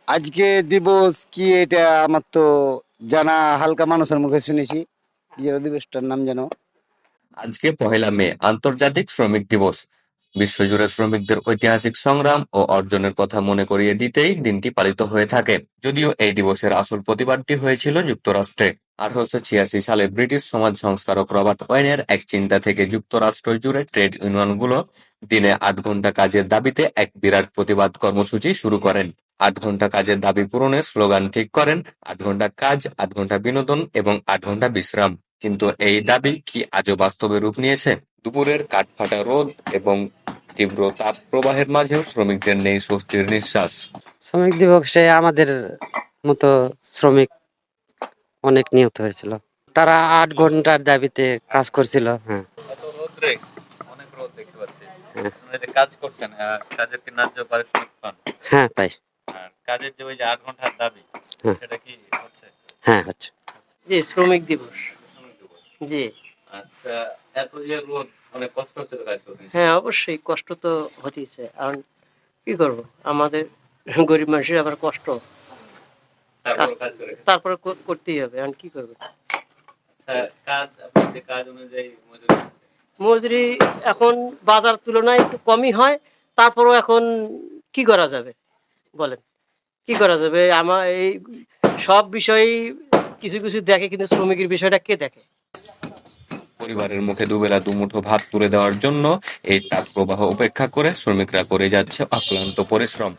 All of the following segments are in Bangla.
আজকে দিবস কি এটা আমার তো জানা, হালকা মানুষের মুখে শুনেছি। বিজয় দিবসটার নাম যেন আজকে পহেলা মে আন্তর্জাতিক শ্রমিক দিবস। বিশ্বজুড়ে শ্রমিকদের ঐতিহাসিক সংগ্রাম ও অর্জনের কথা মনে করিয়ে দিতেই দিনটি পালিত হয়ে থাকে। যদিও এই দিবসের আসল প্রতিবাদটি হয়েছিল যুক্তরাষ্ট্রে। 1886 সালে ব্রিটিশ সমাজ সংস্কারক রবার্ট ওয়েনের এক চিন্তা থেকে যুক্তরাষ্ট্র জুড়ে ট্রেড ইউনিয়নগুলো দিনে 8 ঘন্টা কাজের দাবিতে এক বিরাট প্রতিবাদ কর্মসূচি শুরু করেন। 8 ঘন্টা কাজের দাবি পূরণের স্লোগান ঠিক করেন, 8 ঘন্টা কাজ, 8 ঘন্টা বিনোদন এবং 8 ঘন্টা বিশ্রাম। কিন্তু এই দাবি কি আজও বাস্তবে রূপ নিয়েছে? দুপুরের কাঠফাটা রোদ এবং তীব্র তাপপ্রবাহের মাঝেও শ্রমিকদের নেই স্বস্তির নিঃশ্বাস। শ্রমিক দিবসে আমাদের মতো শ্রমিক অনেক নিহত হয়েছিল। তারা 8 ঘন্টার দাবিতে কাজ করছিল। হ্যাঁ, এত রোদ্রে, অনেক রোদ দেখতে পাচ্ছি। হ্যাঁ। আপনারা যে কাজ করছেন, কাজের কি ন্যায্য পারিশ্রমিক পান? হ্যাঁ পাই। আর কাজের যে ওই যে 8 ঘন্টার দাবি, হ্যাঁ। সেটা কি হচ্ছে? হ্যাঁ হচ্ছে। জি, শ্রমিক দিবস। শ্রমিক দিবস। জি, আচ্ছা, এত যে রোদ, অনেক কষ্ট হচ্ছে তো কাজ করতে। হ্যাঁ অবশ্যই কষ্ট তো হতেইছে। কারণ কি করব, আমাদের গরিব মানুষের আবার কষ্ট, তারপর কাজ করে। তারপরে করতেই হবে। এখন কি করবে? আচ্ছা, কাজ আপনি যে কাজ অনুযায়ী মজুরি দিচ্ছেন। মজুরি এখন বাজার তুলনায় একটু কমই হয়, তারপরও এখন কি করা যাবে বলেন? কি করা যাবে? আমার এই সব বিষয়ই কিছু কিছু দেখে, কিন্তু শ্রমিকের বিষয়টা কে দেখে? পরিবারের মুখে দুবেলা দুমুঠো ভাত তুলে দেওয়ার জন্য এই তাপপ্রবাহ উপেক্ষা করে শ্রমিকরা করে যাচ্ছে অক্লান্ত পরিশ্রম।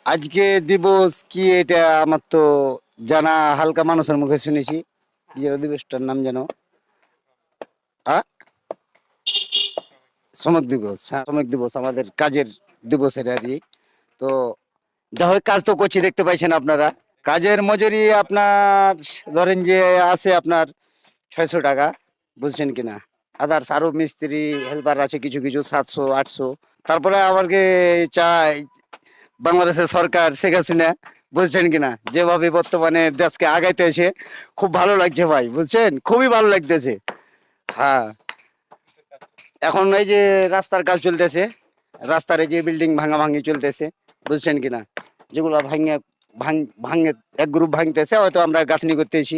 আজকে দিবস কি এটা আমার তো জানা, হালকা মানুষের মুখে শুনেছি। বিজয় দিবসটার নাম যেন শ্রমিক দিবস। হ্যাঁ, শ্রমিক দিবস আমাদের কাজের দিবসের আর কি। তো যা হোক, কাজ তো করছি, দেখতে পাইছেন আপনারা। কাজের মজুরি আপনার ধরেন যে আছে আপনার 600 টাকা, বুঝছেন কিনা। আদার্স আরো মিস্ত্রি হেল্পার আছে কিছু কিছু 700 800। তারপরে আবার কি চাই বাংলাদেশের সরকার শেখ হাসিনা, বুঝছেন কিনা, যেভাবে বর্তমানে দেশকে আগাইতেছে, খুব ভালো লাগছে ভাই, বুঝছেন, খুবই ভালো লাগতেছে। হ্যাঁ, এখন এই যে রাস্তার কাজ চলতেছে, রাস্তার এই যে বিল্ডিং ভাঙা ভাঙি চলতেছে, বুঝছেন কিনা, যেগুলো ভাঙে এক গ্রুপ ভাঙতেছে, হয়তো আমরা গাঁথনি করতেছি।